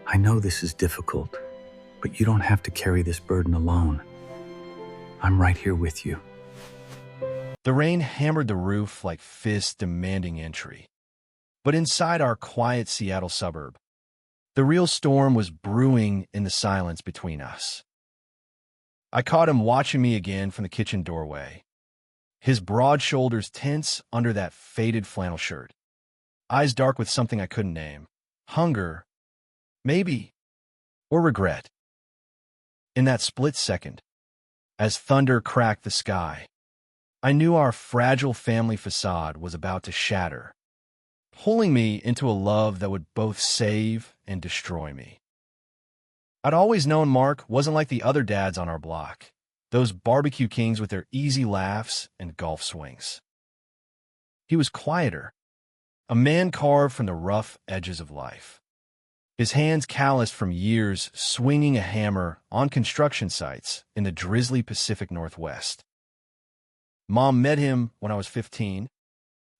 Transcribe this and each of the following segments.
I know this is difficult, but you don't have to carry this burden alone. I'm right here with you. The rain hammered the roof like fists demanding entry. But inside our quiet Seattle suburb, the real storm was brewing in the silence between us. I caught him watching me again from the kitchen doorway, his broad shoulders tense under that faded flannel shirt, eyes dark with something I couldn't name. Hunger, maybe, or regret. In that split second, as thunder cracked the sky, I knew our fragile family facade was about to shatter, pulling me into a love that would both save and destroy me. I'd always known Mark wasn't like the other dads on our block, those barbecue kings with their easy laughs and golf swings. He was quieter, a man carved from the rough edges of life, his hands calloused from years swinging a hammer on construction sites in the drizzly Pacific Northwest. Mom met him when I was 15,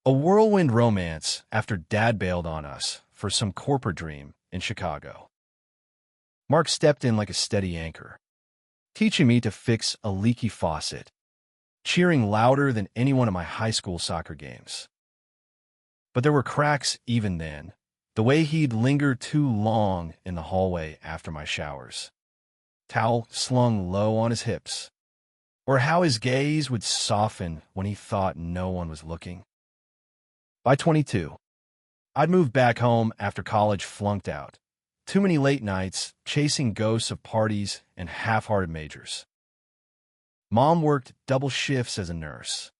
a whirlwind romance after Dad bailed on us for some corporate dream in Chicago. Mark stepped in like a steady anchor, teaching me to fix a leaky faucet, cheering louder than anyone at my high school soccer games. But there were cracks even then, the way he'd linger too long in the hallway after my showers, towel slung low on his hips, or how his gaze would soften when he thought no one was looking. By 22, I'd moved back home after college flunked out. Too many late nights, chasing ghosts of parties and half-hearted majors. Mom worked double shifts as a nurse,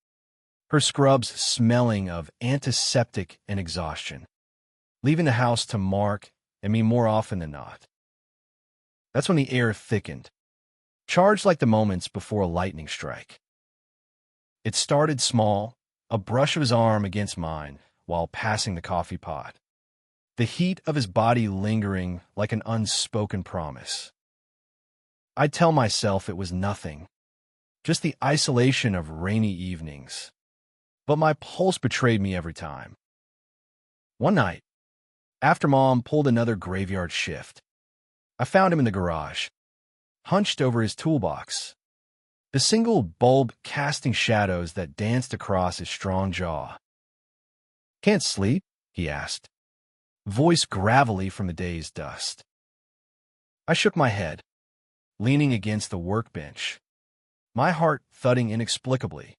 her scrubs smelling of antiseptic and exhaustion, leaving the house to Mark and me more often than not. That's when the air thickened, charged like the moments before a lightning strike. It started small, a brush of his arm against mine while passing the coffee pot, the heat of his body lingering like an unspoken promise. I'd tell myself it was nothing, just the isolation of rainy evenings, but my pulse betrayed me every time. One night, after Mom pulled another graveyard shift, I found him in the garage, hunched over his toolbox, the single bulb casting shadows that danced across his strong jaw. "Can't sleep?" he asked, voice gravelly from the day's dust. I shook my head, leaning against the workbench, my heart thudding inexplicably.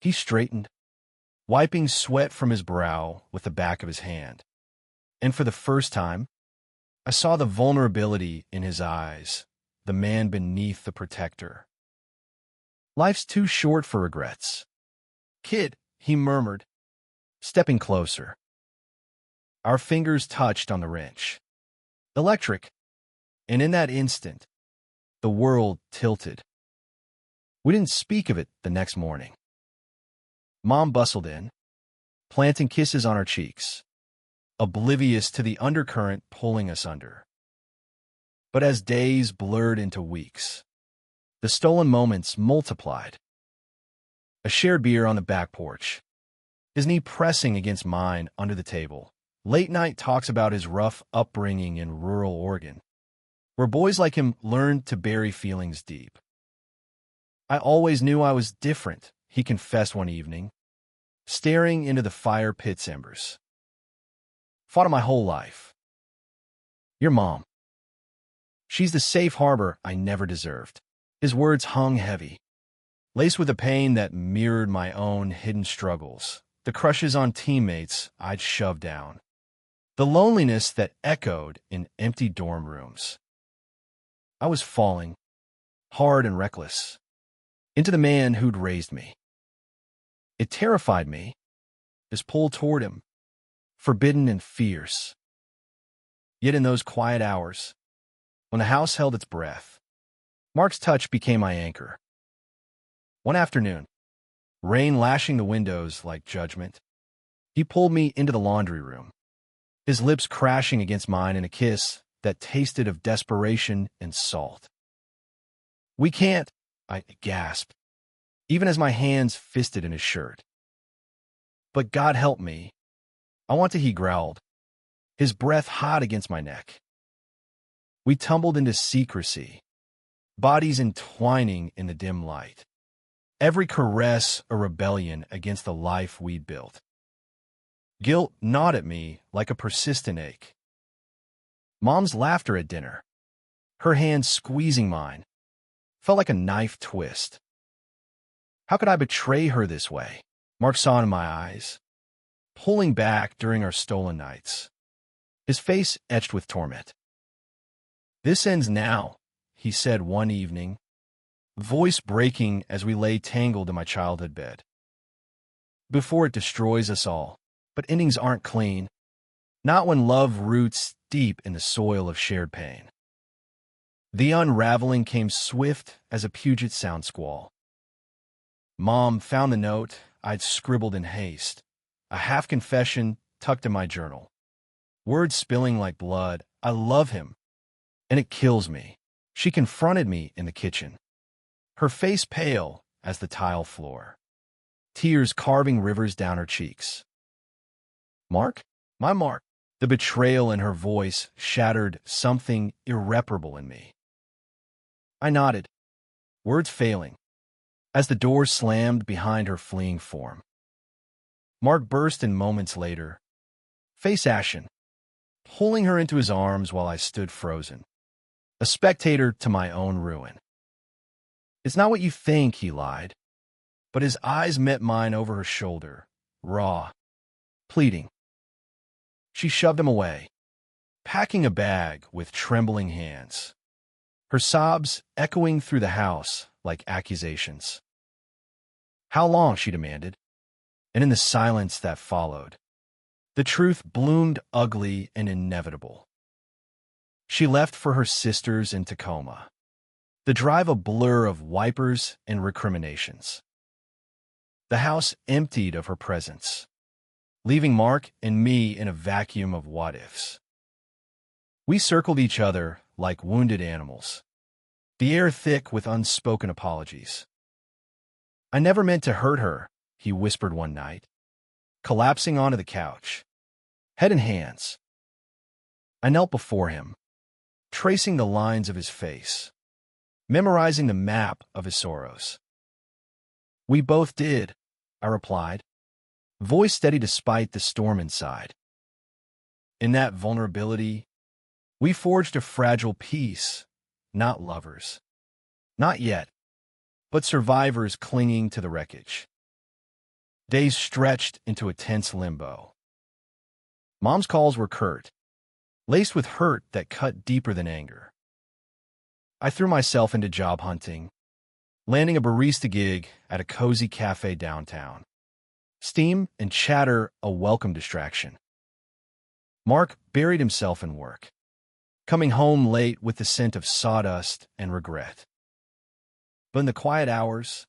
He straightened, wiping sweat from his brow with the back of his hand, and for the first time, I saw the vulnerability in his eyes, the man beneath the protector. "Life's too short for regrets." "Kid," he murmured, stepping closer. Our fingers touched on the wrench. Electric. And in that instant, the world tilted. We didn't speak of it the next morning. Mom bustled in, planting kisses on our cheeks, oblivious to the undercurrent pulling us under. But as days blurred into weeks, the stolen moments multiplied. A shared beer on the back porch, his knee pressing against mine under the table. Late-night talks about his rough upbringing in rural Oregon, where boys like him learned to bury feelings deep. "I always knew I was different," he confessed one evening, staring into the fire pit's embers. "Fought it my whole life. Your mom. She's the safe harbor I never deserved." His words hung heavy, laced with a pain that mirrored my own hidden struggles, the crushes on teammates I'd shoved down, the loneliness that echoed in empty dorm rooms. I was falling, hard and reckless, into the man who'd raised me. It terrified me, his pull toward him, forbidden and fierce. Yet in those quiet hours, when the house held its breath, Mark's touch became my anchor. One afternoon, rain lashing the windows like judgment, he pulled me into the laundry room, his lips crashing against mine in a kiss that tasted of desperation and salt. "We can't," I gasped, even as my hands fisted in his shirt. "But God help me. I want to," he growled, his breath hot against my neck. We tumbled into secrecy, bodies entwining in the dim light. Every caress a rebellion against the life we'd built. Guilt gnawed at me like a persistent ache. Mom's laughter at dinner, her hand squeezing mine, felt like a knife twist. How could I betray her this way? Mark saw in my eyes, pulling back during our stolen nights, his face etched with torment. "This ends now," he said one evening, voice breaking as we lay tangled in my childhood bed. "Before it destroys us all, but endings aren't clean, not when love roots deep in the soil of shared pain." The unraveling came swift as a Puget Sound squall. Mom found the note I'd scribbled in haste, a half-confession tucked in my journal. Words spilling like blood. "I love him, and it kills me." She confronted me in the kitchen, her face pale as the tile floor, tears carving rivers down her cheeks. "Mark? My Mark." The betrayal in her voice shattered something irreparable in me. I nodded, words failing, as the door slammed behind her fleeing form. Mark burst in moments later, face ashen, pulling her into his arms while I stood frozen, a spectator to my own ruin. "It's not what you think," he lied, but his eyes met mine over her shoulder, raw, pleading. She shoved him away, packing a bag with trembling hands, her sobs echoing through the house like accusations. "How long?" she demanded, and in the silence that followed, the truth bloomed ugly and inevitable. She left for her sisters in Tacoma, the drive a blur of wipers and recriminations. The house emptied of her presence, leaving Mark and me in a vacuum of what-ifs. We circled each other like wounded animals, the air thick with unspoken apologies. "I never meant to hurt her," he whispered one night, collapsing onto the couch, head in hands. I knelt before him, tracing the lines of his face, memorizing the map of his sorrows. "We both did," I replied, voice steady despite the storm inside. In that vulnerability, we forged a fragile peace, not lovers. Not yet, but survivors clinging to the wreckage. Days stretched into a tense limbo. Mom's calls were curt, laced with hurt that cut deeper than anger. I threw myself into job hunting, landing a barista gig at a cozy cafe downtown. Steam and chatter a welcome distraction. Mark buried himself in work, coming home late with the scent of sawdust and regret. But in the quiet hours,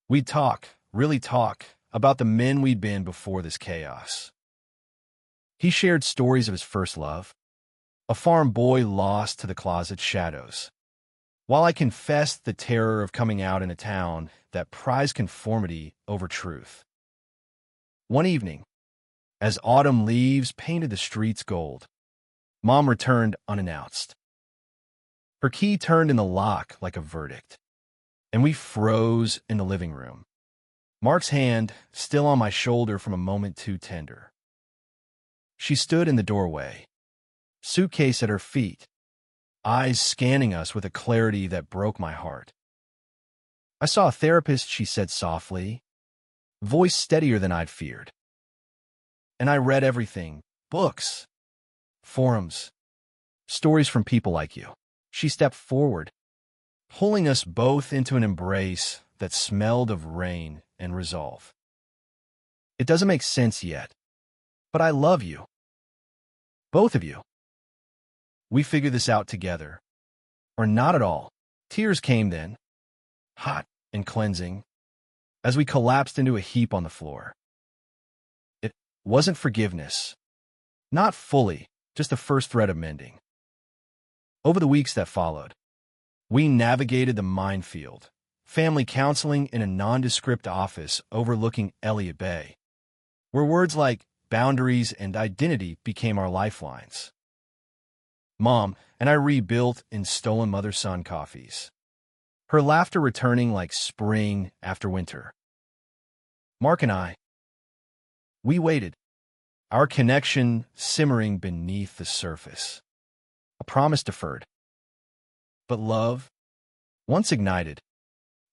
we'd talk, really talk, about the men we'd been before this chaos. He shared stories of his first love, a farm boy lost to the closet shadows, while I confessed the terror of coming out in a town that prized conformity over truth. One evening, as autumn leaves painted the streets gold, Mom returned unannounced. Her key turned in the lock like a verdict, and we froze in the living room, Mark's hand still on my shoulder from a moment too tender. She stood in the doorway, suitcase at her feet, eyes scanning us with a clarity that broke my heart. "I saw a therapist," she said softly, voice steadier than I'd feared. "And I read everything, books, forums, stories from people like you." She stepped forward, pulling us both into an embrace that smelled of rain and resolve. "It doesn't make sense yet, but I love you. Both of you. We figure this out together. Or not at all." Tears came then, hot and cleansing, as we collapsed into a heap on the floor. It wasn't forgiveness. Not fully, just the first thread of mending. Over the weeks that followed, we navigated the minefield, family counseling in a nondescript office overlooking Elliott Bay, where words like boundaries and identity became our lifelines. Mom and I rebuilt in stolen mother-son coffees. Her laughter returning like spring after winter. Mark and I, we waited, our connection simmering beneath the surface. A promise deferred. But love, once ignited,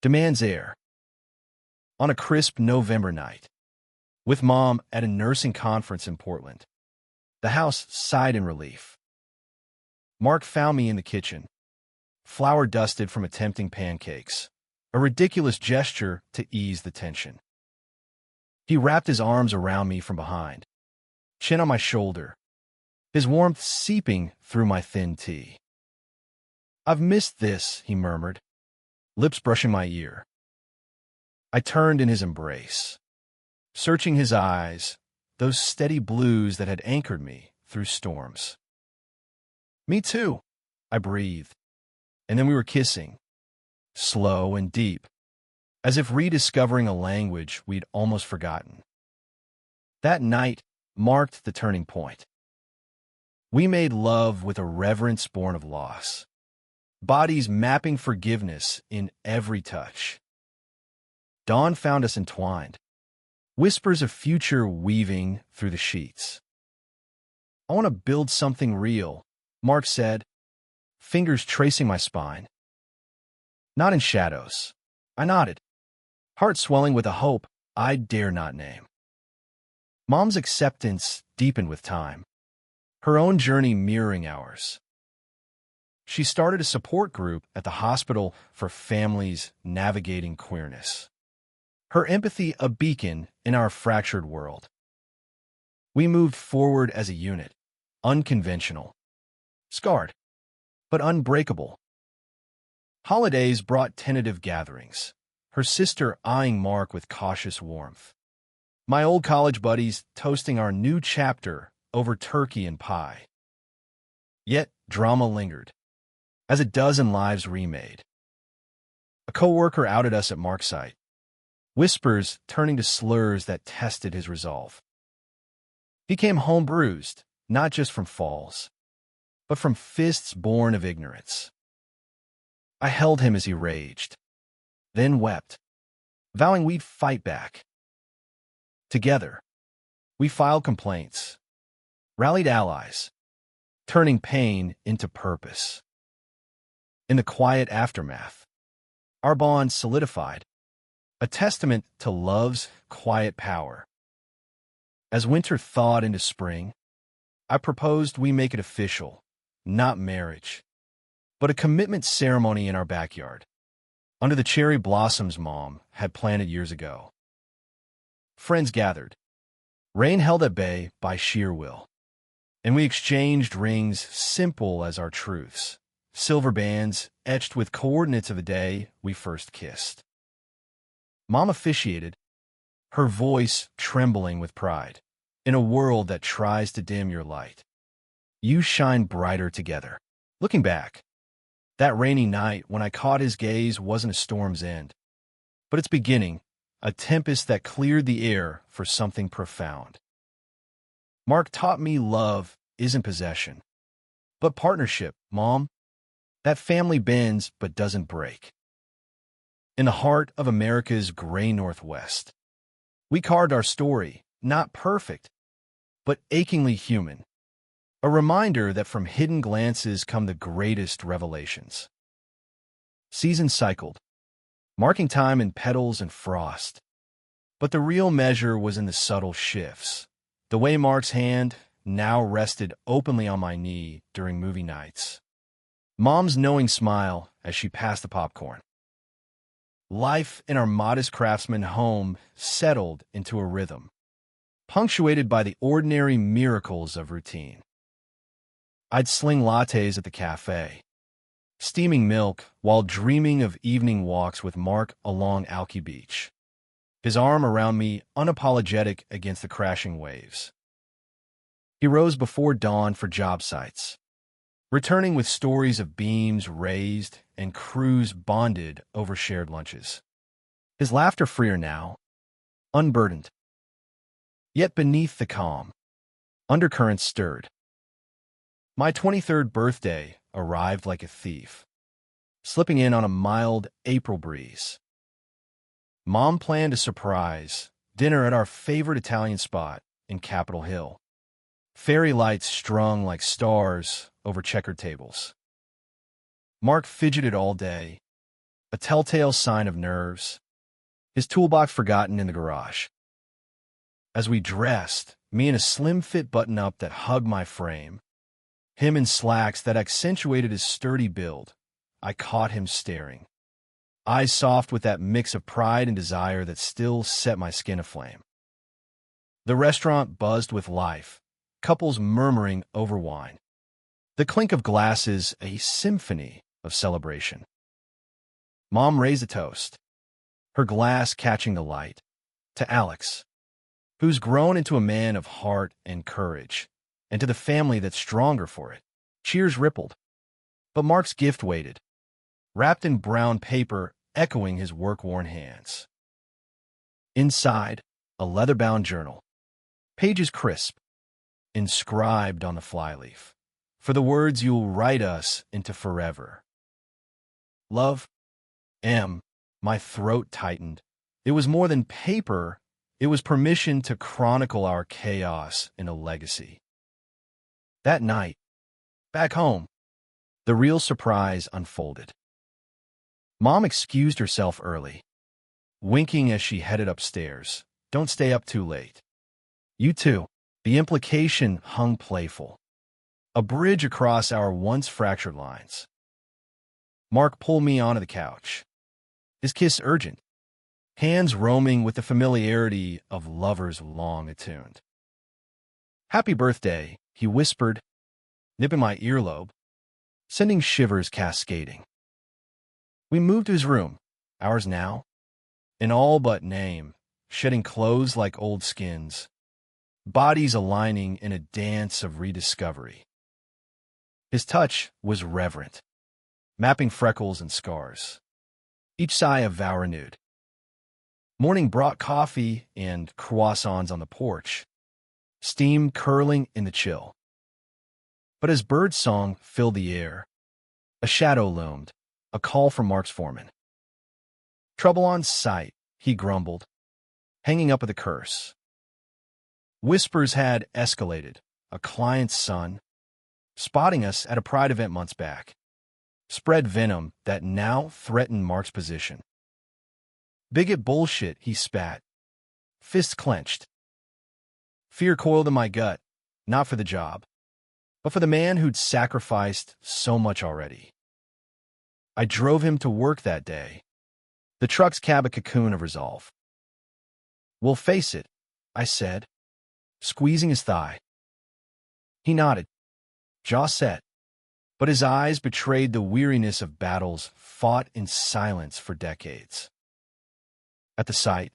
demands air. On a crisp November night, with Mom at a nursing conference in Portland, the house sighed in relief. Mark found me in the kitchen, flour dusted from attempting pancakes, a ridiculous gesture to ease the tension. He wrapped his arms around me from behind, chin on my shoulder, his warmth seeping through my thin tee. "I've missed this," he murmured, lips brushing my ear. I turned in his embrace, searching his eyes, those steady blues that had anchored me through storms. "Me too," I breathed, and then we were kissing, slow and deep, as if rediscovering a language we'd almost forgotten. That night marked the turning point. We made love with a reverence born of loss, bodies mapping forgiveness in every touch. Dawn found us entwined, whispers of future weaving through the sheets. "I want to build something real," Mark said, fingers tracing my spine. "Not in shadows." I nodded, heart swelling with a hope I dare not name. Mom's acceptance deepened with time, her own journey mirroring ours. She started a support group at the hospital for families navigating queerness, her empathy a beacon in our fractured world. We moved forward as a unit, unconventional, scarred, but unbreakable. Holidays brought tentative gatherings, her sister eyeing Mark with cautious warmth. My old college buddies toasting our new chapter over turkey and pie. Yet drama lingered, as a dozen lives remade. A coworker outed us at Mark's site, whispers turning to slurs that tested his resolve. He came home bruised, not just from falls, but from fists born of ignorance. I held him as he raged, then wept, vowing we'd fight back. Together, we filed complaints, rallied allies, turning pain into purpose. In the quiet aftermath, our bond solidified, a testament to love's quiet power. As winter thawed into spring, I proposed we make it official, not marriage, but a commitment ceremony in our backyard, under the cherry blossoms Mom had planted years ago. Friends gathered, rain held at bay by sheer will, and we exchanged rings simple as our truths, silver bands etched with coordinates of the day we first kissed. Mom officiated, her voice trembling with pride. "In a world that tries to dim your light, you shine brighter together." Looking back, that rainy night when I caught his gaze wasn't a storm's end, but its beginning, a tempest that cleared the air for something profound. Mark taught me love isn't possession, but partnership, Mom. That family bends but doesn't break. In the heart of America's gray Northwest, we carved our story, not perfect, but achingly human. A reminder that from hidden glances come the greatest revelations. Seasons cycled, marking time in petals and frost. But the real measure was in the subtle shifts. The way Mark's hand now rested openly on my knee during movie nights. Mom's knowing smile as she passed the popcorn. Life in our modest craftsman home settled into a rhythm, punctuated by the ordinary miracles of routine. I'd sling lattes at the cafe, steaming milk while dreaming of evening walks with Mark along Alki Beach, his arm around me unapologetic against the crashing waves. He rose before dawn for job sites, returning with stories of beams raised and crews bonded over shared lunches. His laughter freer now, unburdened. Yet beneath the calm, undercurrents stirred. My 23rd birthday arrived like a thief, slipping in on a mild April breeze. Mom planned a surprise dinner at our favorite Italian spot in Capitol Hill. Fairy lights strung like stars over checkered tables. Mark fidgeted all day, a telltale sign of nerves, his toolbox forgotten in the garage. As we dressed, me in a slim-fit button-up that hugged my frame, him in slacks that accentuated his sturdy build, I caught him staring, eyes soft with that mix of pride and desire that still set my skin aflame. The restaurant buzzed with life, couples murmuring over wine. The clink of glasses, a symphony of celebration. Mom raised a toast, her glass catching the light, to Alex, who's grown into a man of heart and courage, and to the family that's stronger for it. Cheers rippled. But Mark's gift waited, wrapped in brown paper echoing his work-worn hands. Inside, a leather-bound journal, pages crisp, inscribed on the flyleaf, for the words you'll write us into forever. Love, M. My throat tightened. It was more than paper. It was permission to chronicle our chaos in a legacy. That night, back home, the real surprise unfolded. Mom excused herself early, winking as she headed upstairs. Don't stay up too late. You too. The implication hung playful, a bridge across our once fractured lines. Mark pulled me onto the couch, his kiss urgent, hands roaming with the familiarity of lovers long attuned. Happy birthday, he whispered, nipping my earlobe, sending shivers cascading. We moved to his room, ours now, in all but name, shedding clothes like old skins, bodies aligning in a dance of rediscovery. His touch was reverent, mapping freckles and scars, each sigh a vow renewed. Morning brought coffee and croissants on the porch, steam curling in the chill. But as birdsong filled the air, a shadow loomed, a call from Mark's foreman. Trouble on sight, he grumbled, hanging up with a curse. Whispers had escalated, a client's son, spotting us at a Pride event months back, spread venom that now threatened Mark's position. Bigot bullshit, he spat, fists clenched. Fear coiled in my gut, not for the job, but for the man who'd sacrificed so much already. I drove him to work that day, the truck's cab a cocoon of resolve. We'll face it, I said, squeezing his thigh. He nodded, jaw set, but his eyes betrayed the weariness of battles fought in silence for decades. At the site,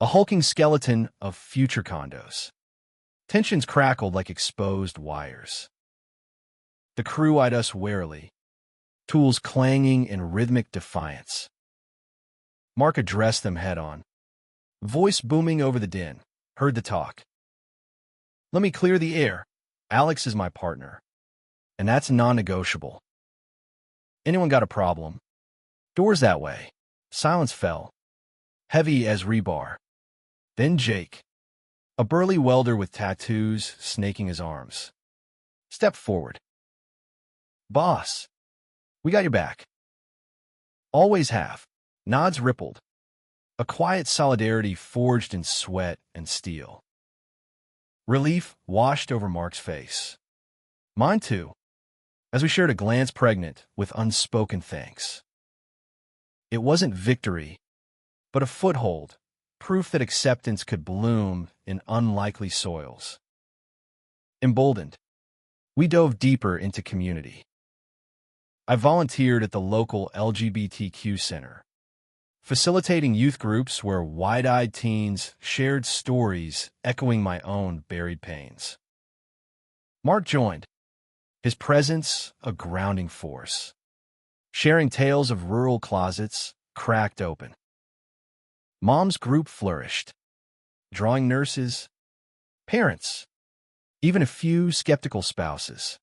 a hulking skeleton of future condos. Tensions crackled like exposed wires. The crew eyed us warily, tools clanging in rhythmic defiance. Mark addressed them head-on, voice booming over the din, heard the talk. Let me clear the air. Alex is my partner, and that's non-negotiable. Anyone got a problem? Doors that way. Silence fell, heavy as rebar. Then Jake, a burly welder with tattoos snaking his arms, stepped forward. Boss, we got your back. Always have. Nods rippled, a quiet solidarity forged in sweat and steel. Relief washed over Mark's face. Mine too, as we shared a glance pregnant with unspoken thanks. It wasn't victory, but a foothold, proof that acceptance could bloom in unlikely soils. Emboldened, we dove deeper into community. I volunteered at the local LGBTQ center, facilitating youth groups where wide-eyed teens shared stories echoing my own buried pains. Mark joined, his presence a grounding force, sharing tales of rural closets cracked open. Mom's group flourished, drawing nurses, parents, even a few skeptical spouses.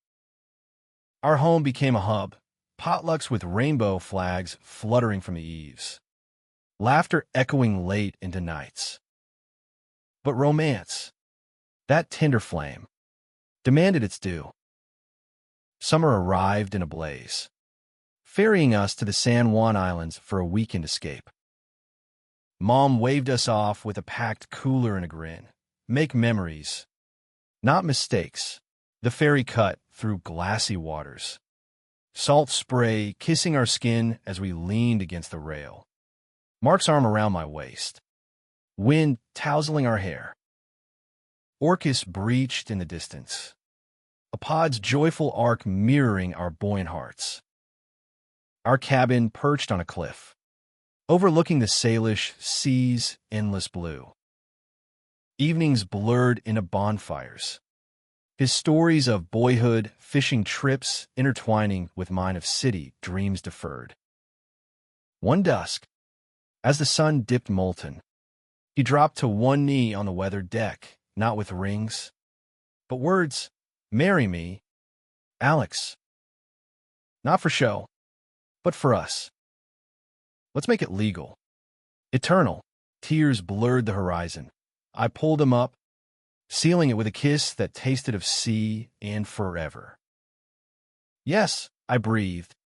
Our home became a hub, potlucks with rainbow flags fluttering from the eaves, laughter echoing late into nights. But romance, that tender flame, demanded its due. Summer arrived in a blaze, ferrying us to the San Juan Islands for a weekend escape. Mom waved us off with a packed cooler and a grin. Make memories, not mistakes. The ferry cut through glassy waters, salt spray kissing our skin as we leaned against the rail. Mark's arm around my waist, wind tousling our hair. Orcas breached in the distance, a pod's joyful arc mirroring our buoyant hearts. Our cabin perched on a cliff, overlooking the Salish sea's endless blue. Evenings blurred into bonfires, his stories of boyhood, fishing trips intertwining with mine of city dreams deferred. One dusk, as the sun dipped molten, he dropped to one knee on the weathered deck, not with rings, but words, "Marry me, Alex." Not for show, but for us. Let's make it legal. Eternal. Tears blurred the horizon. I pulled him up, sealing it with a kiss that tasted of sea and forever. Yes, I breathed.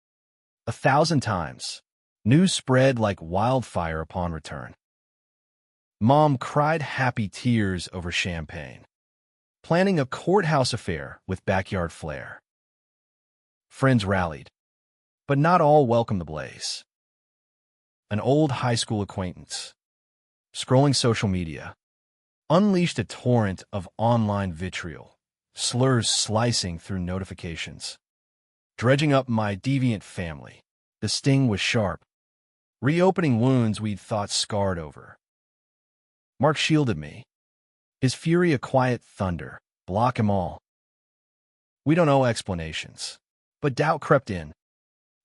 1,000 times. News spread like wildfire upon return. Mom cried happy tears over champagne, planning a courthouse affair with backyard flair. Friends rallied, but not all welcomed the blaze. An old high school acquaintance, scrolling social media, unleashed a torrent of online vitriol, slurs slicing through notifications, dredging up my deviant family. The sting was sharp, reopening wounds we'd thought scarred over. Mark shielded me, his fury a quiet thunder, block 'em all. We don't owe explanations, but doubt crept in,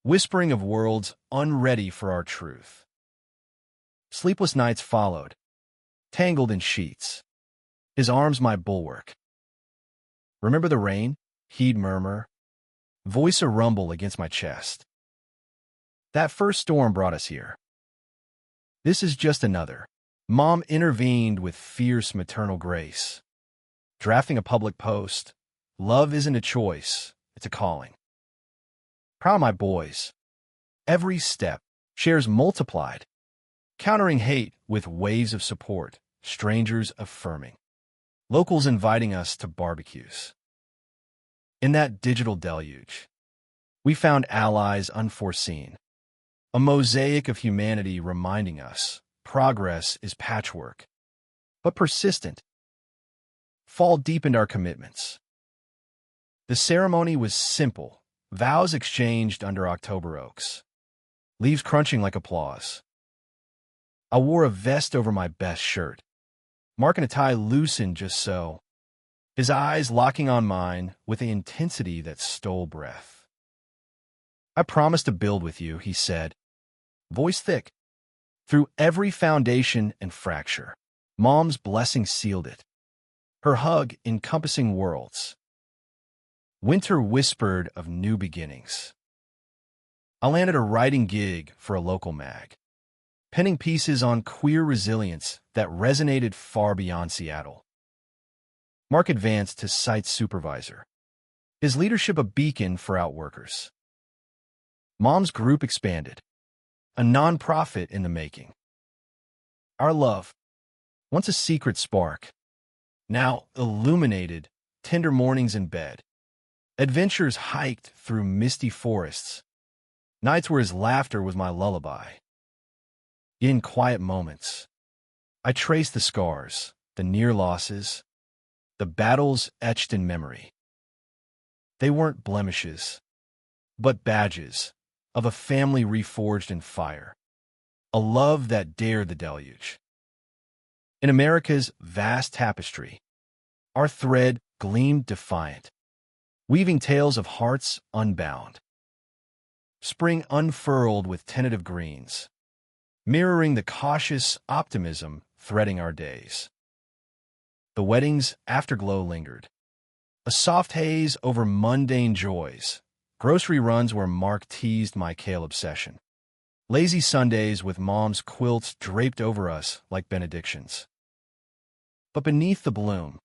whispering of worlds unready for our truth. Sleepless nights followed, tangled in sheets, his arms my bulwark. Remember the rain? He'd murmur, voice a rumble against my chest. That first storm brought us here. This is just another. Mom intervened with fierce maternal grace, drafting a public post. Love isn't a choice, it's a calling. Proud of my boys. Every step, shares multiplied, countering hate with waves of support, strangers affirming, locals inviting us to barbecues. In that digital deluge, we found allies unforeseen, a mosaic of humanity reminding us progress is patchwork, but persistent. Fall deepened our commitments. The ceremony was simple, vows exchanged under October oaks, leaves crunching like applause. I wore a vest over my best shirt, Mark and a tie loosened just so, his eyes locking on mine with the intensity that stole breath. I promise to build with you, he said, voice thick. Through every foundation and fracture, Mom's blessing sealed it, her hug encompassing worlds. Winter whispered of new beginnings. I landed a writing gig for a local mag, penning pieces on queer resilience that resonated far beyond Seattle. Mark advanced to site supervisor, his leadership a beacon for outworkers. Mom's group expanded, a nonprofit in the making. Our love, once a secret spark, now illuminated tender mornings in bed, adventures hiked through misty forests, nights where his laughter was my lullaby. In quiet moments, I traced the scars, the near losses, the battles etched in memory. They weren't blemishes, but badges of a family reforged in fire, a love that dared the deluge. In America's vast tapestry, our thread gleamed defiant, weaving tales of hearts unbound. Spring unfurled with tentative greens, mirroring the cautious optimism threading our days. The wedding's afterglow lingered, a soft haze over mundane joys, Grocery runs where Mark teased my kale obsession. Lazy Sundays with Mom's quilts draped over us like benedictions. But beneath the bloom,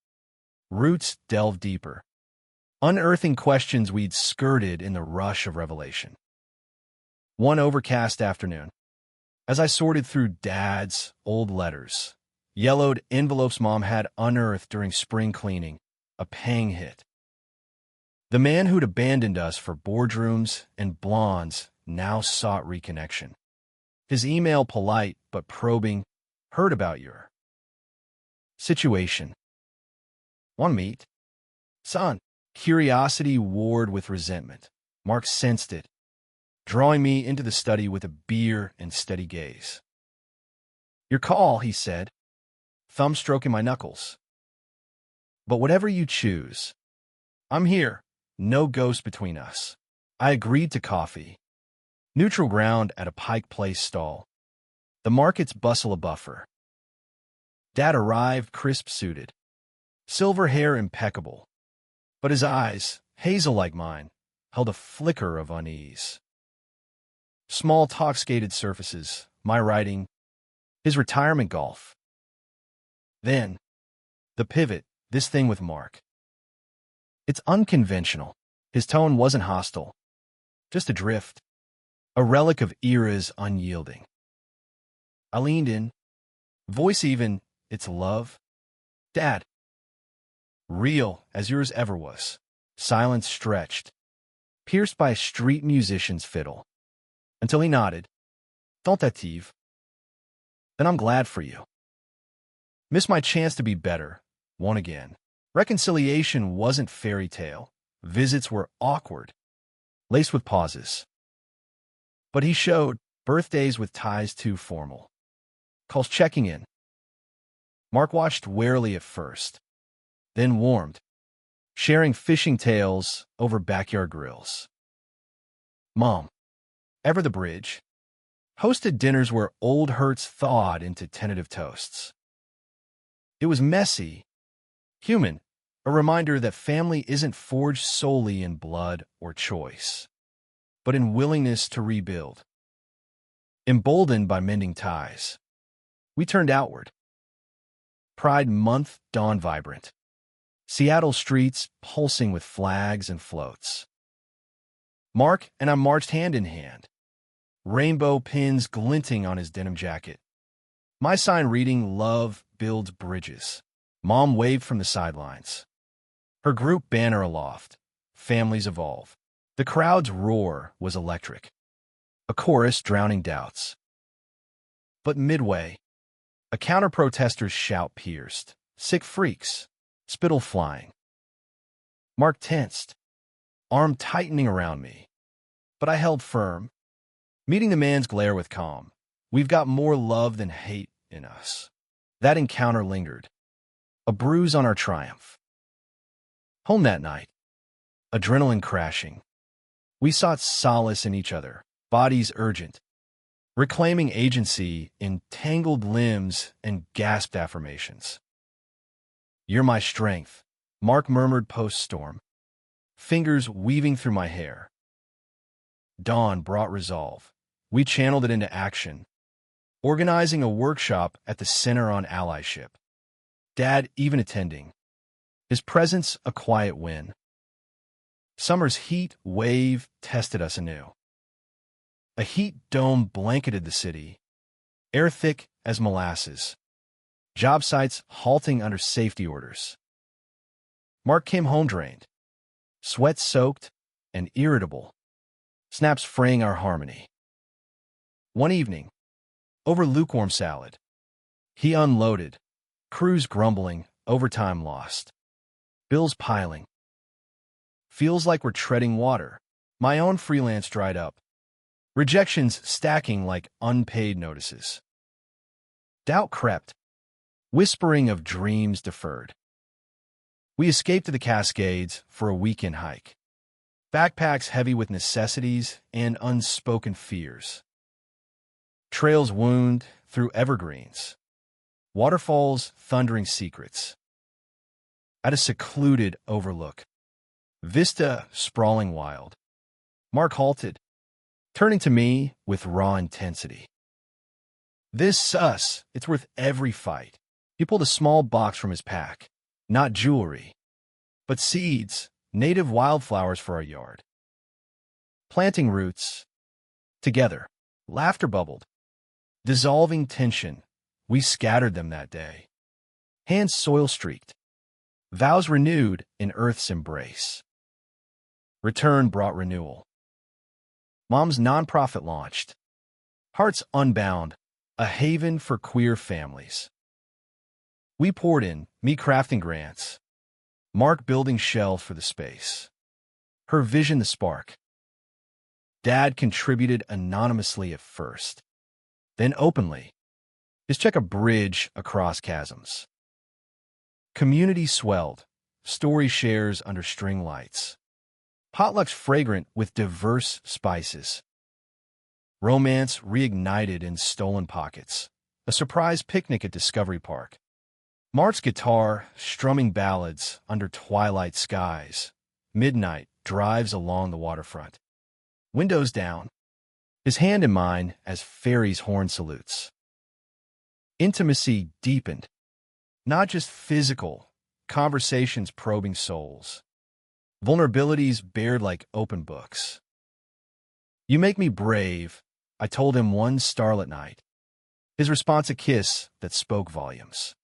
roots delved deeper, unearthing questions we'd skirted in the rush of revelation. One overcast afternoon, as I sorted through Dad's old letters, yellowed envelopes Mom had unearthed during spring cleaning, a pang hit. The man who'd abandoned us for boardrooms and blondes now sought reconnection. His email, polite but probing, heard about your situation. Want to meet? Son. Curiosity warred with resentment. Mark sensed it, drawing me into the study with a beer and steady gaze. Your call, he said, thumb stroking my knuckles. But whatever you choose, I'm here. No ghost between us. I agreed to coffee. Neutral ground at a Pike Place stall. The market's bustle a buffer. Dad arrived crisp-suited, silver hair impeccable, but his eyes, hazel like mine, held a flicker of unease. Small talk skated surfaces, my writing, his retirement golf. Then, the pivot, this thing with Mark. It's unconventional. His tone wasn't hostile, just adrift, a relic of eras unyielding. I leaned in, voice even, it's love. Dad. Real as yours ever was. Silence stretched, pierced by a street musician's fiddle, until he nodded. Tentative. Then I'm glad for you. Missed my chance to be better, won again. Reconciliation wasn't fairy tale. Visits were awkward, laced with pauses. But he showed birthdays with ties too formal. Calls checking in. Mark watched warily at first, then warmed, sharing fishing tales over backyard grills. Mom, ever the bridge, hosted dinners where old hurts thawed into tentative toasts. It was messy, human, a reminder that family isn't forged solely in blood or choice, but in willingness to rebuild. Emboldened by mending ties, we turned outward. Pride Month dawned vibrant. Seattle streets pulsing with flags and floats. Mark and I marched hand in hand, rainbow pins glinting on his denim jacket. My sign reading, "Love builds bridges." Mom waved from the sidelines, her group banner aloft. Families evolve. The crowd's roar was electric, a chorus drowning doubts. But midway, a counter-protester's shout pierced. Sick freaks, spittle flying. Mark tensed, arm tightening around me. But I held firm, meeting the man's glare with calm. We've got more love than hate in us. That encounter lingered, a bruise on our triumph. Home that night, adrenaline crashing. We sought solace in each other, bodies urgent, reclaiming agency in tangled limbs and gasped affirmations. You're my strength, Mark murmured post-storm, fingers weaving through my hair. Dawn brought resolve. We channeled it into action, organizing a workshop at the Center on Allyship. Dad even attending, his presence a quiet win. Summer's heat wave tested us anew. A heat dome blanketed the city, air thick as molasses, job sites halting under safety orders. Mark came home drained, sweat-soaked and irritable, snaps fraying our harmony. One evening, over lukewarm salad, he unloaded, crews grumbling, overtime lost, bills piling. Feels like we're treading water. My own freelance dried up, rejections stacking like unpaid notices. Doubt crept, whispering of dreams deferred. We escaped to the Cascades for a weekend hike, backpacks heavy with necessities and unspoken fears. Trails wound through evergreens, waterfalls thundering secrets. At a secluded overlook, vista sprawling wild, Mark halted, turning to me with raw intensity. This sus, it's worth every fight. He pulled a small box from his pack. Not jewelry, but seeds, native wildflowers for our yard. Planting roots. Together, laughter bubbled. Dissolving tension, we scattered them that day. Hands soil-streaked. Vows renewed in Earth's embrace. Return brought renewal. Mom's nonprofit launched. Hearts Unbound, a haven for queer families. We poured in, me crafting grants, Mark building shelves for the space. Her vision the spark. Dad contributed anonymously at first, then openly. His check a bridge across chasms. Community swelled, story shares under string lights. Potlucks fragrant with diverse spices. Romance reignited in stolen pockets. A surprise picnic at Discovery Park. Mark's guitar strumming ballads under twilight skies. Midnight drives along the waterfront. Windows down. His hand in mine as Fairy's horn salutes. Intimacy deepened. Not just physical, conversations probing souls. Vulnerabilities bared like open books. You make me brave, I told him one starlit night. His response a kiss that spoke volumes.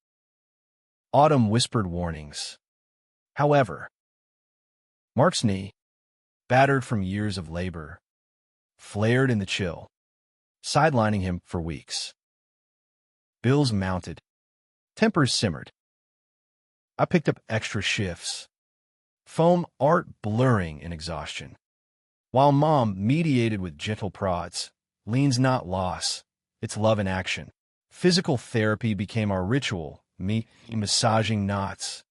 Autumn whispered warnings. However, Mark's knee, battered from years of labor, flared in the chill, sidelining him for weeks. Bills mounted. Tempers simmered. I picked up extra shifts. Foam art blurring in exhaustion. While Mom mediated with gentle prods, leans not loss, it's love in action. Physical therapy became our ritual, me massaging knots.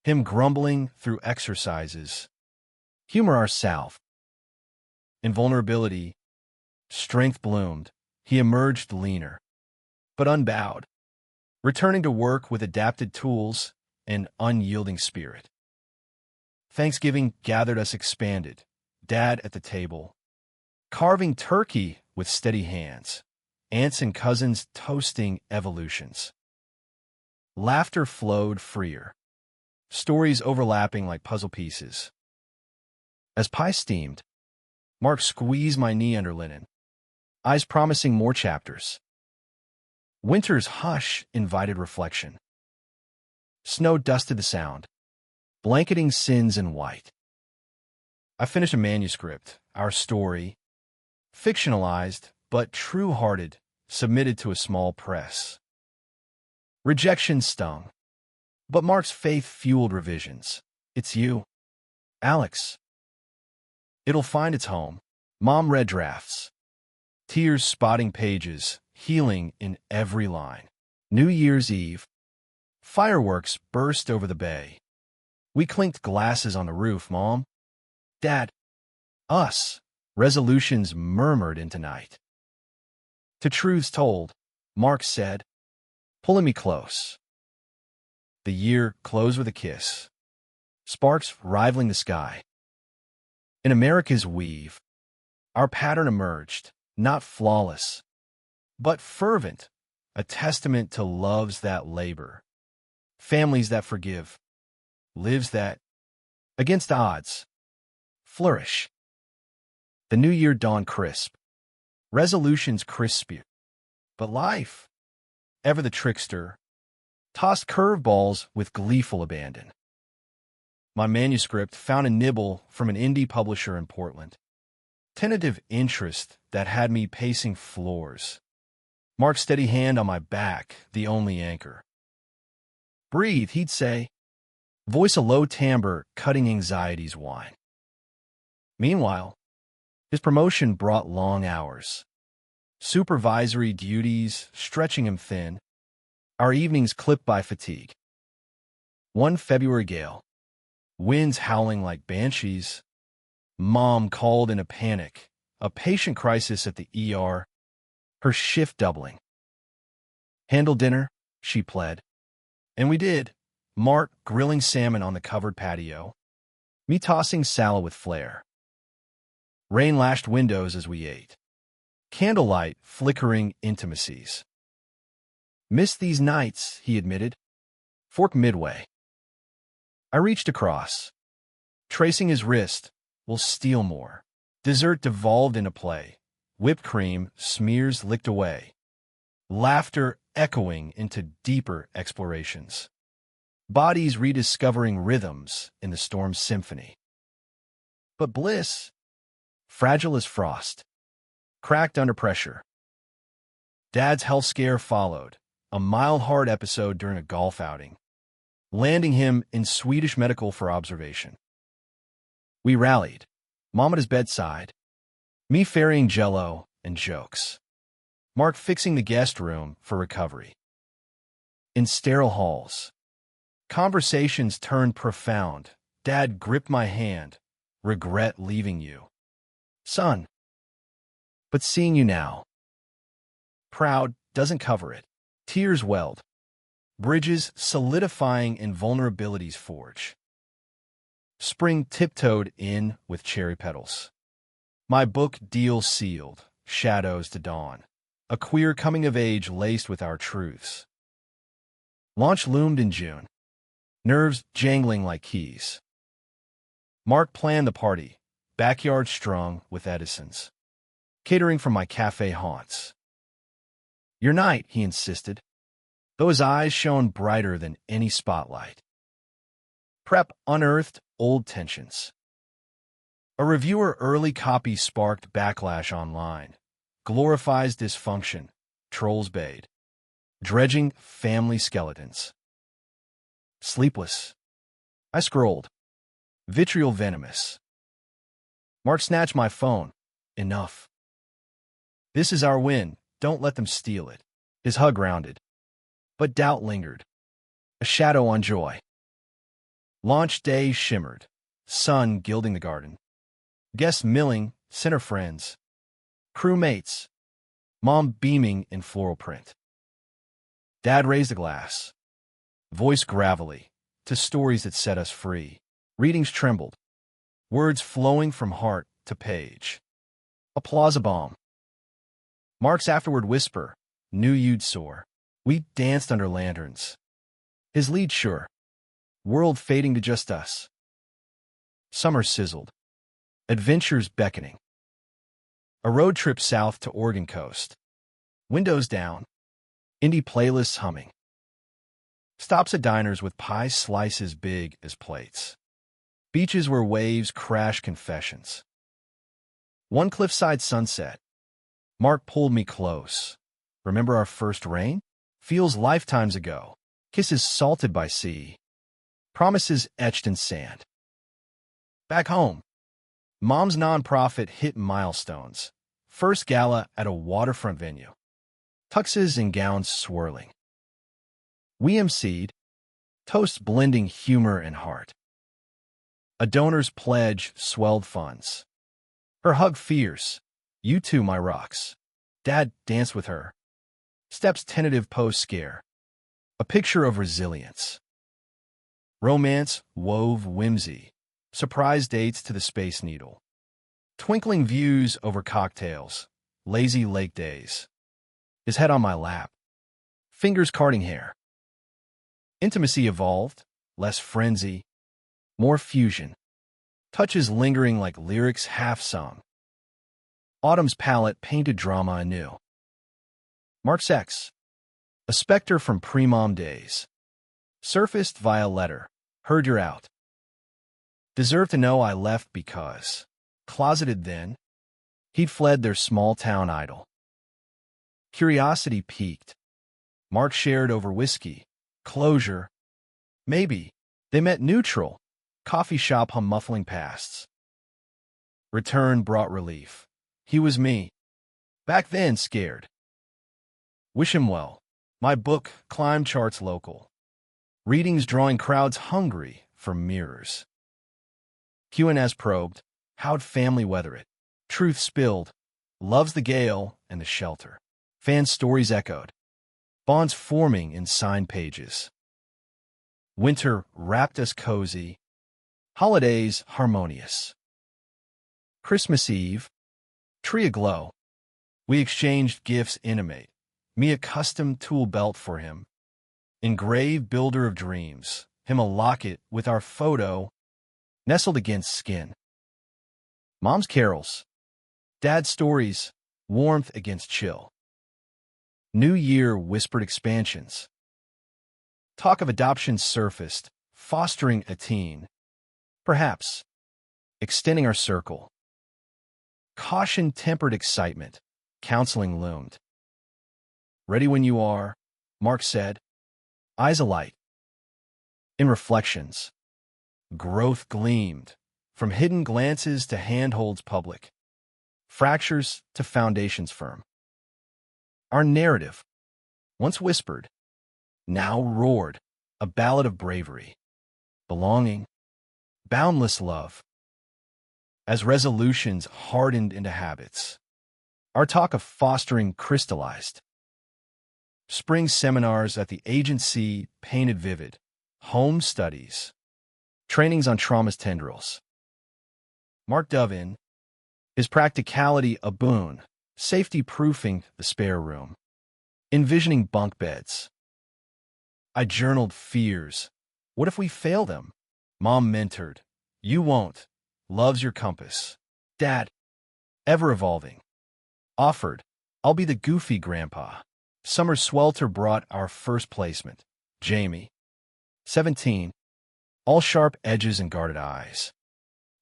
Him grumbling through exercises. Humor our salve. In vulnerability, strength bloomed. He emerged leaner, but unbowed, returning to work with adapted tools and unyielding spirit. Thanksgiving gathered us expanded, Dad at the table, carving turkey with steady hands, aunts and cousins toasting evolutions. Laughter flowed freer, stories overlapping like puzzle pieces. As pie steamed, Mark squeezed my knee under linen, eyes promising more chapters. Winter's hush invited reflection. Snow dusted the sound, blanketing sins in white. I finished a manuscript, our story, fictionalized but true-hearted, submitted to a small press. Rejection stung, but Mark's faith fueled revisions. It's you, Alex. It'll find its home. Mom read drafts, tears spotting pages, healing in every line. New Year's Eve, fireworks burst over the bay. We clinked glasses on the roof, Mom. Dad, us. Resolutions murmured into night. To truths told, Mark said, pulling me close. The year closed with a kiss, sparks rivaling the sky. In America's weave, our pattern emerged, not flawless, but fervent, a testament to loves that labor, families that forgive, lives that, against odds, flourish. The new year dawned crisp, resolutions crispy, but life, ever the trickster, tossed curveballs with gleeful abandon. My manuscript found a nibble from an indie publisher in Portland. Tentative interest that had me pacing floors. Mark's steady hand on my back, the only anchor. Breathe, he'd say. Voice a low timbre, cutting anxiety's wine. Meanwhile, his promotion brought long hours. Supervisory duties stretching him thin. Our evenings clipped by fatigue. One February gale. Winds howling like banshees. Mom called in a panic. A patient crisis at the ER. Her shift doubling. Handle dinner, she pled. And we did. Mark grilling salmon on the covered patio. Me tossing salad with flair. Rain lashed windows as we ate. Candlelight flickering intimacies. Missed these nights, he admitted. Fork midway. I reached across. Tracing his wrist, we'll steal more. Dessert devolved into play. Whipped cream, smears licked away. Laughter echoing into deeper explorations. Bodies rediscovering rhythms in the storm's symphony. But bliss, fragile as frost, cracked under pressure. Dad's health scare followed, a mile-hard episode during a golf outing, landing him in Swedish medical for observation. We rallied, Mom at his bedside, me ferrying Jell-O and jokes, Mark fixing the guest room for recovery. In sterile halls, conversations turned profound. Dad gripped my hand, regret leaving you. Son, but seeing you now. Proud doesn't cover it. Tears welled. Bridges solidifying and vulnerabilities forge. Spring tiptoed in with cherry petals. My book deal sealed, shadows to dawn. A queer coming of age laced with our truths. Launch loomed in June. Nerves jangling like keys. Mark planned the party, backyard strung with Edisons. Catering from my cafe haunts. Your night, he insisted. Those eyes shone brighter than any spotlight. Prep unearthed old tensions. A reviewer early copy sparked backlash online. Glorifies dysfunction, trolls bait. Dredging family skeletons. Sleepless. I scrolled. Vitriol venomous. Mark snatched my phone. Enough. This is our win. Don't let them steal it. His hug rounded. But doubt lingered. A shadow on joy. Launch day shimmered. Sun gilding the garden. Guests milling, center friends. Crew mates. Mom beaming in floral print. Dad raised a glass. Voice gravelly. To stories that set us free. Readings trembled. Words flowing from heart to page. Applause a bomb. Mark's afterward whisper, knew you'd soar. We danced under lanterns. His lead sure. World fading to just us. Summer sizzled. Adventures beckoning. A road trip south to Oregon coast. Windows down. Indie playlists humming. Stops at diners with pie slices big as plates. Beaches where waves crash confessions. One cliffside sunset. Mark pulled me close. Remember our first rain? Feels lifetimes ago. Kisses salted by sea. Promises etched in sand. Back home. Mom's nonprofit hit milestones. First gala at a waterfront venue. Tuxes and gowns swirling. We emceed. Toasts blending humor and heart. A donor's pledge swelled funds. Her hug fierce. You too, my rocks. Dad danced with her. Steps tentative pose scare. A picture of resilience. Romance wove whimsy. Surprise dates to the Space Needle. Twinkling views over cocktails. Lazy lake days. His head on my lap. Fingers carding hair. Intimacy evolved. Less frenzy. More fusion. Touches lingering like lyrics half sung. Autumn's palette painted drama anew. Mark's ex. A specter from pre-mom days. Surfaced via letter. Heard you're out. Deserve to know I left because. Closeted then. He'd fled their small-town idol. Curiosity piqued. Mark shared over whiskey. Closure. Maybe. They met neutral. Coffee shop hum muffling pasts. Return brought relief. He was me. Back then scared. Wish him well. My book climbed charts local. Readings drawing crowds hungry for mirrors. Q&S probed. How'd family weather it? Truth spilled. Loves the gale and the shelter. Fan stories echoed. Bonds forming in signed pages. Winter wrapped us cozy. Holidays harmonious. Christmas Eve, tree aglow. We exchanged gifts intimate. Me a custom tool belt for him. Engraved builder of dreams. Him a locket with our photo nestled against skin. Mom's carols. Dad's stories. Warmth against chill. New Year whispered expansions. Talk of adoption surfaced, fostering a teen. Perhaps. Extending our circle. Caution tempered excitement. Counseling loomed. Ready when you are, Mark said, eyes alight. In reflections, growth gleamed, from hidden glances to handholds public, fractures to foundations firm. Our narrative, once whispered, now roared, a ballad of bravery, belonging, boundless love. As resolutions hardened into habits, our talk of fostering crystallized. Spring seminars at the agency painted vivid, home studies, trainings on trauma's tendrils. Mark dove in, his practicality a boon, safety-proofing the spare room, envisioning bunk beds. I journaled fears. What if we fail them? Mom mentored. You won't. Love's your compass. Dad, ever-evolving, offered. I'll be the goofy grandpa. Summer swelter brought our first placement. Jamie, 17, all sharp edges and guarded eyes,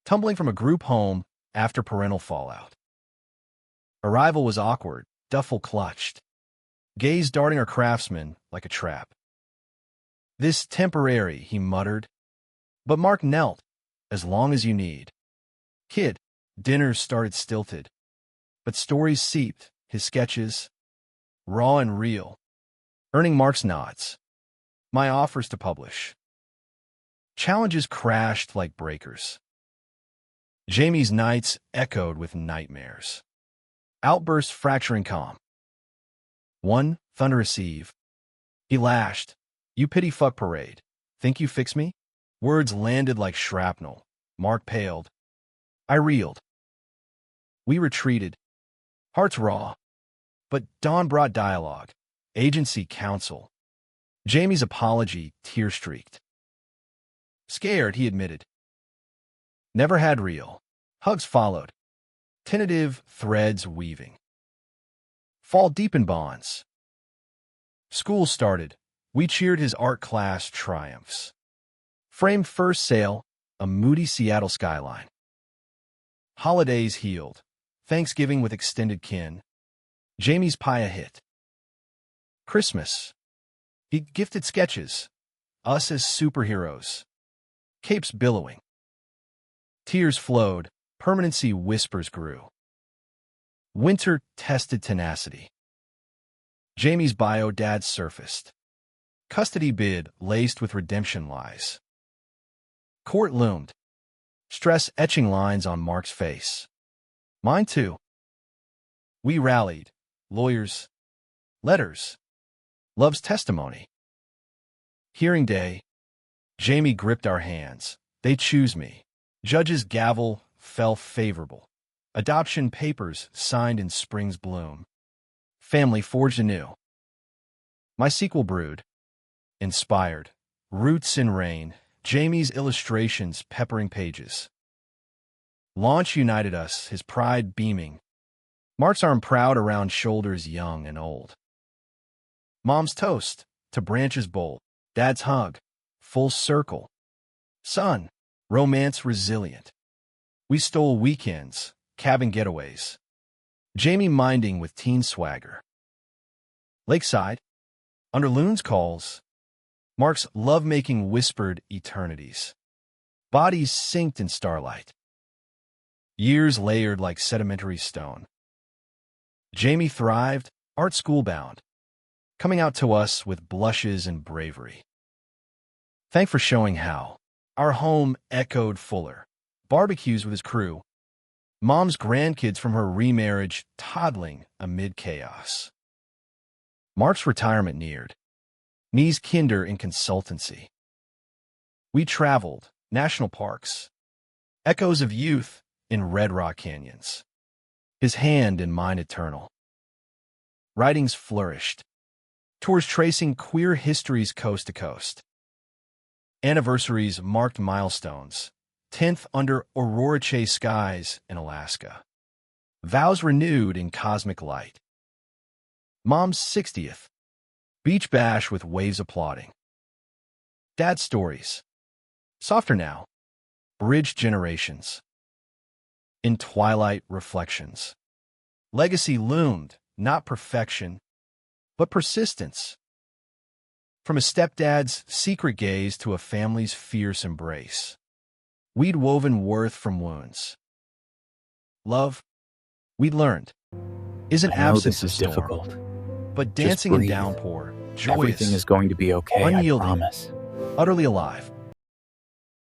tumbling from a group home after parental fallout. Arrival was awkward, duffel clutched, gaze darting our craftsman like a trap. This temporary, he muttered, but Mark knelt, as long as you need. Kid, dinners started stilted, but stories seeped, his sketches, raw and real, earning Mark's nods. My offers to publish. Challenges crashed like breakers. Jamie's nights echoed with nightmares. Outbursts fracturing calm. One thunderous eve, he lashed. You pity fuck parade. Think you fix me? Words landed like shrapnel. Mark paled. I reeled. We retreated. Hearts raw. But dawn brought dialogue. Agency counsel. Jamie's apology tear-streaked. Scared, he admitted. Never had real. Hugs followed. Tentative threads weaving. Fall deep in bonds. School started. We cheered his art class triumphs. Framed first sail, a moody Seattle skyline. Holidays healed. Thanksgiving with extended kin. Jamie's pie a hit. Christmas. He gifted sketches. Us as superheroes. Capes billowing. Tears flowed. Permanency whispers grew. Winter tested tenacity. Jamie's bio dad surfaced. Custody bid laced with redemption lies. Court loomed. Stress etching lines on Mark's face. Mine too. We rallied. Lawyers. Letters. Love's testimony. Hearing day. Jamie gripped our hands. They choose me. Judge's gavel fell favorable. Adoption papers signed in spring's bloom. Family forged anew. My sequel brewed. Inspired. Roots in rain. Jamie's illustrations peppering pages. Launch united us, his pride beaming. Mark's arm proud around shoulders young and old. Mom's toast, to branches bold. Dad's hug, full circle. Son, romance resilient. We stole weekends, cabin getaways. Jamie minding with teen swagger. Lakeside, under loon's calls, Mark's lovemaking whispered eternities. Bodies synced in starlight. Years layered like sedimentary stone. Jamie thrived, art school-bound, coming out to us with blushes and bravery. Thank for showing how. Our home echoed fuller. Barbecues with his crew. Mom's grandkids from her remarriage toddling amid chaos. Mark's retirement neared. Knees kinder in consultancy. We traveled, national parks. Echoes of youth, in red rock canyons, his hand in mine eternal. Writings flourished, tours tracing queer histories coast to coast. Anniversaries marked milestones, 10th under Aurora Chase skies in Alaska. Vows renewed in cosmic light. Mom's 60th, beach bash with waves applauding. Dad's stories, softer now, bridge generations. In twilight reflections, legacy loomed, not perfection, but persistence. From a stepdad's secret gaze to a family's fierce embrace, we'd woven worth from wounds. Love, we'd learned, isn't I know absence this of is storm, difficult. but Just dancing in breathe. downpour, joyous, Everything is going to be okay, unyielding, I promise. utterly alive.